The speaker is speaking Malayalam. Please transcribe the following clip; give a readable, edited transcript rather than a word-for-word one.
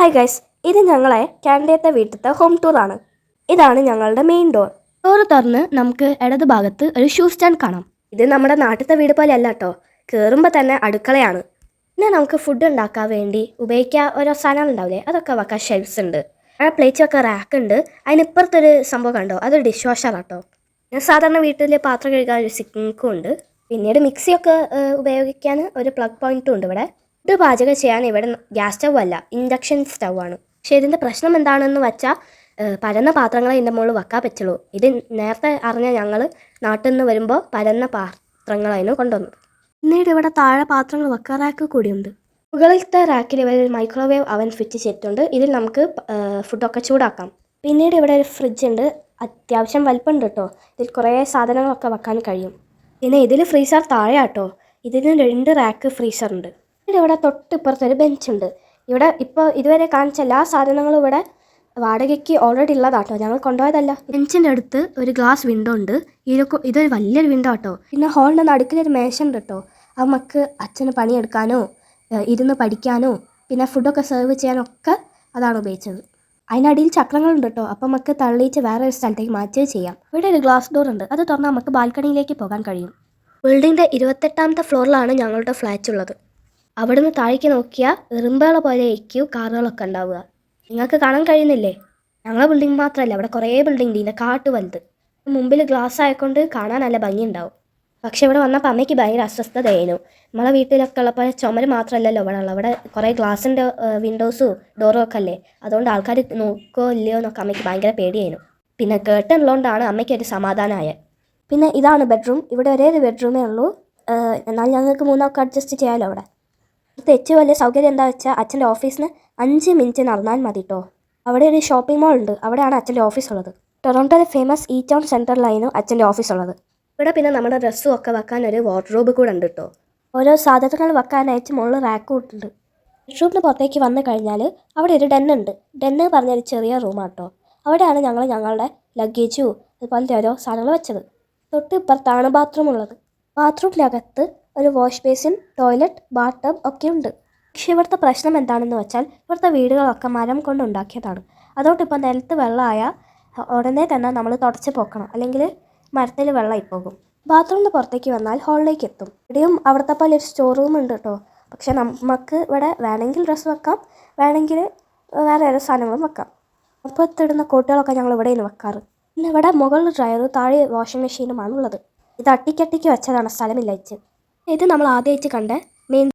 ഹായ് ഗൈസ്, ഇത് ഞങ്ങളെ കാൻഡിയത്തെ വീട്ടിലത്തെ ഹോം ടൂറാണ്. ഇതാണ് ഞങ്ങളുടെ മെയിൻ ഡോർ. ഡോറ് തുറന്ന് നമുക്ക് ഇടത് ഭാഗത്ത് ഒരു ഷൂ സ്റ്റാൻഡ് കാണാം. ഇത് നമ്മുടെ നാട്ടിലത്തെ വീട് പോലെ അല്ല കേട്ടോ, കയറുമ്പോൾ തന്നെ അടുക്കളയാണ്. പിന്നെ നമുക്ക് ഫുഡ് ഉണ്ടാക്കാൻ വേണ്ടി ഉപയോഗിക്കാൻ ഓരോ സാധനങ്ങൾ ഉണ്ടാവില്ലേ, അതൊക്കെ വെക്കാൻ ഷെൽഫ്സ് ഉണ്ട്. ആ പ്ലേറ്റ്സ് ഒക്കെ റാക്ക് ഉണ്ട്. അതിനിപ്പുറത്തൊരു സംഭവം കണ്ടോ, അതൊരു ഡിഷ് വാഷർ ആട്ടോ. സാധാരണ വീട്ടിൽ പാത്രം കഴുകാൻ ഒരു സിങ്കും ഉണ്ട്. പിന്നീട് മിക്സിയൊക്കെ ഉപയോഗിക്കാൻ ഒരു പ്ലഗ് പോയിന്റും ഉണ്ട് ഇവിടെ. ഫുഡ് പാചകം ചെയ്യാൻ ഇവിടെ ഗ്യാസ് സ്റ്റവ് അല്ല, ഇൻഡക്ഷൻ സ്റ്റവ് ആണ്. പക്ഷേ ഇതിൻ്റെ പ്രശ്നം എന്താണെന്ന് വെച്ചാൽ പരന്ന പാത്രങ്ങളെ ഇതിൻ്റെ മുകളിൽ വെക്കാൻ പറ്റുള്ളൂ. ഇത് നേരത്തെ അറിഞ്ഞ ഞങ്ങൾ നാട്ടിൽ നിന്ന് വരുമ്പോൾ പരന്ന പാത്രങ്ങളായിരുന്നു കൊണ്ടുവന്നത്. പിന്നീട് ഇവിടെ താഴെ പാത്രങ്ങൾ വെക്കാൻ റാക്ക് കൂടിയുണ്ട്. മുകളിലത്തെ റാക്കിൽ ഇവർ മൈക്രോവേവ് അവൻ ഫിറ്റ് ചെയ്തിട്ടുണ്ട്. ഇതിൽ നമുക്ക് ഫുഡൊക്കെ ചൂടാക്കാം. പിന്നീട് ഇവിടെ ഒരു ഫ്രിഡ്ജ് ഉണ്ട്, അത്യാവശ്യം വലിപ്പമുണ്ട് കേട്ടോ. ഇതിൽ കുറേ സാധനങ്ങളൊക്കെ വെക്കാൻ കഴിയും. പിന്നെ ഇതിൽ ഫ്രീസർ താഴെ ആട്ടോ. ഇതിന് 2 റാക്ക് ഫ്രീസർ ഉണ്ട്. ഇവിടെ തൊട്ടിപ്പുറത്തൊരു ബെഞ്ചുണ്ട്. ഇവിടെ ഇപ്പോൾ ഇതുവരെ കാണിച്ച എല്ലാ സാധനങ്ങളും ഇവിടെ വാടകയ്ക്ക് ഓൾറെഡി ഉള്ളതാട്ടോ, ഞങ്ങൾ കൊണ്ടുപോയതല്ല. ബെഞ്ചിൻ്റെ അടുത്ത് ഒരു ഗ്ലാസ് വിൻഡോ ഉണ്ട്. ഇതൊരു വലിയൊരു വിൻഡോ ആട്ടോ. പിന്നെ ഹോളിൻ്റെ നടുക്കിലൊരു മേശ ഉണ്ട് കേട്ടോ. അത് നമുക്ക് അച്ഛന് പണിയെടുക്കാനോ ഇരുന്ന് പഠിക്കാനോ പിന്നെ ഫുഡൊക്കെ സെർവ് ചെയ്യാനൊക്കെ അതാണ് ഉപയോഗിച്ചത്. അതിനടിയിൽ ചക്രങ്ങളുണ്ട് കേട്ടോ, അപ്പം നമുക്ക് തള്ളിയിട്ട് വേറെ ഒരു സ്ഥലത്തേക്ക് മാറ്റുകയും ചെയ്യാം. ഇവിടെ ഒരു ഗ്ലാസ് ഡോർ ഉണ്ട്, അത് തുറന്നാൽ നമുക്ക് ബാൽക്കണിയിലേക്ക് പോകാൻ കഴിയും. ബിൽഡിങ്ങിൻ്റെ 28ാമത്തെ ഫ്ലോറിലാണ് ഞങ്ങളുടെ ഫ്ലാറ്റ് ഉള്ളത്. അവിടെ നിന്ന് താഴേക്ക് നോക്കിയാൽ എറുമ്പുകളെ പോലെ ആയിരിക്കും കാറുകളൊക്കെ ഉണ്ടാവുക. നിങ്ങൾക്ക് കാണാൻ കഴിയുന്നില്ലേ? ഞങ്ങളെ ബിൽഡിംഗ് മാത്രമല്ല, അവിടെ കുറേ ബിൽഡിംഗ് ഉണ്ട്, ഇതിൻ്റെ കാട്ട് വലുത്. മുമ്പിൽ ഗ്ലാസ് ആയതുകൊണ്ട് കാണാൻ നല്ല ഭംഗിയുണ്ടാവും. പക്ഷേ ഇവിടെ വന്നപ്പോൾ അമ്മയ്ക്ക് ഭയങ്കര അസ്വസ്ഥതയായിരുന്നു. നമ്മളെ വീട്ടിലൊക്കെ ഉള്ളപ്പോൾ ചുമര് മാത്രമല്ലല്ലോ ഇവിടെ ഉള്ളത്, അവിടെ കുറേ ഗ്ലാസിൻ്റെ വിൻഡോസും ഡോറും ഒക്കെ അല്ലേ. അതുകൊണ്ട് ആൾക്കാർ നോക്കുകയോ ഇല്ലയോ എന്നൊക്കെ അമ്മയ്ക്ക് ഭയങ്കര പേടിയായിരുന്നു. പിന്നെ കേട്ടൺ ഉള്ളതുകൊണ്ടാണ് അമ്മയ്ക്ക് ഒരു സമാധാനമായത്. പിന്നെ ഇതാണ് ബെഡ്റൂം. ഇവിടെ ഒരേ ഒരു ബെഡ്റൂമേ ഉള്ളൂ. എന്നാൽ ഞങ്ങൾക്ക് 3 അഡ്ജസ്റ്റ് ചെയ്യാമല്ലോ അവിടെ. ഇവിടുത്തെ ഏറ്റവും വലിയ സൗകര്യം എന്താ വെച്ചാൽ അച്ഛൻ്റെ ഓഫീസിന് 5 മിനിറ്റ് നടന്നാൽ മതി കേട്ടോ. അവിടെ ഒരു ഷോപ്പിംഗ് മാൾ ഉണ്ട്, അവിടെയാണ് അച്ഛൻ്റെ ഓഫീസ് ഉള്ളത്. ടൊറോണ്ടോയിലെ ഫേമസ് ഈ ടൗൺ സെൻറ്ററിലായിരുന്നു അച്ഛൻ്റെ ഓഫീസ് ഉള്ളത്. ഇവിടെ പിന്നെ നമ്മുടെ ഡ്രസ്സും ഒക്കെ വെക്കാൻ ഒരു വാർഡ്രോബ് കൂടെ ഉണ്ട് കേട്ടോ. ഓരോ സാധനങ്ങൾ വെക്കാനായിട്ട് മുകളിൽ റാക്കും ഇട്ടുണ്ട്. ബെഡ്റൂമിന് പുറത്തേക്ക് വന്നു കഴിഞ്ഞാൽ അവിടെ ഒരു ഡെന്നുണ്ട്. ഡെന്ന് പറഞ്ഞൊരു ചെറിയ റൂമാണ് കേട്ടോ. അവിടെയാണ് ഞങ്ങളുടെ ലഗേജും അതുപോലത്തെ ഓരോ സാധനങ്ങൾ വെച്ചത്. തൊട്ട് ഇപ്പുറത്താണ് ബാത്റൂം ഉള്ളത്. ബാത്റൂമിനകത്ത് ഒരു wash basin, toilet, Baat tub ഒക്കെ ഉണ്ട്. പക്ഷേ ഇവിടുത്തെ പ്രശ്നം എന്താണെന്ന് വെച്ചാൽ ഇവിടുത്തെ വീടുകളൊക്കെ മരം കൊണ്ട് ഉണ്ടാക്കിയതാണ്. അതുകൊണ്ട് ഇപ്പോൾ നിലത്ത് വെള്ളമായാൽ ഉടനെ തന്നെ നമ്മൾ തുടച്ച് പോക്കണം, അല്ലെങ്കിൽ മരത്തിൽ വെള്ളമായി പോകും. ബാത്റൂമിന് പുറത്തേക്ക് വന്നാൽ ഹോളിലേക്ക് എത്തും. ഇവിടെയും അവിടുത്തെ പോലെ ഒരു സ്റ്റോർ റൂം ഉണ്ട് കേട്ടോ. പക്ഷേ നമുക്ക് ഇവിടെ വേണമെങ്കിൽ ഡ്രസ്സ് വെക്കാം, വേണമെങ്കിൽ വേറെ ഏതോ സാധനങ്ങളും വെക്കാം. അപ്പത്തിടുന്ന കോട്ടുകളൊക്കെ ഞങ്ങൾ ഇവിടെയാണ് വെക്കാറ്. പിന്നെ ഇവിടെ മുകളിൽ ഡ്രയറും താഴെ വാഷിംഗ് മെഷീനുമാണ് ഉള്ളത്. ഇത് അട്ടിക്കട്ടിക്ക് വെച്ചതാണ്, സ്ഥലമില്ല വെച്ച്. ഇത് നമ്മൾ ആദ്യമായിട്ട് കണ്ട മെയിൻ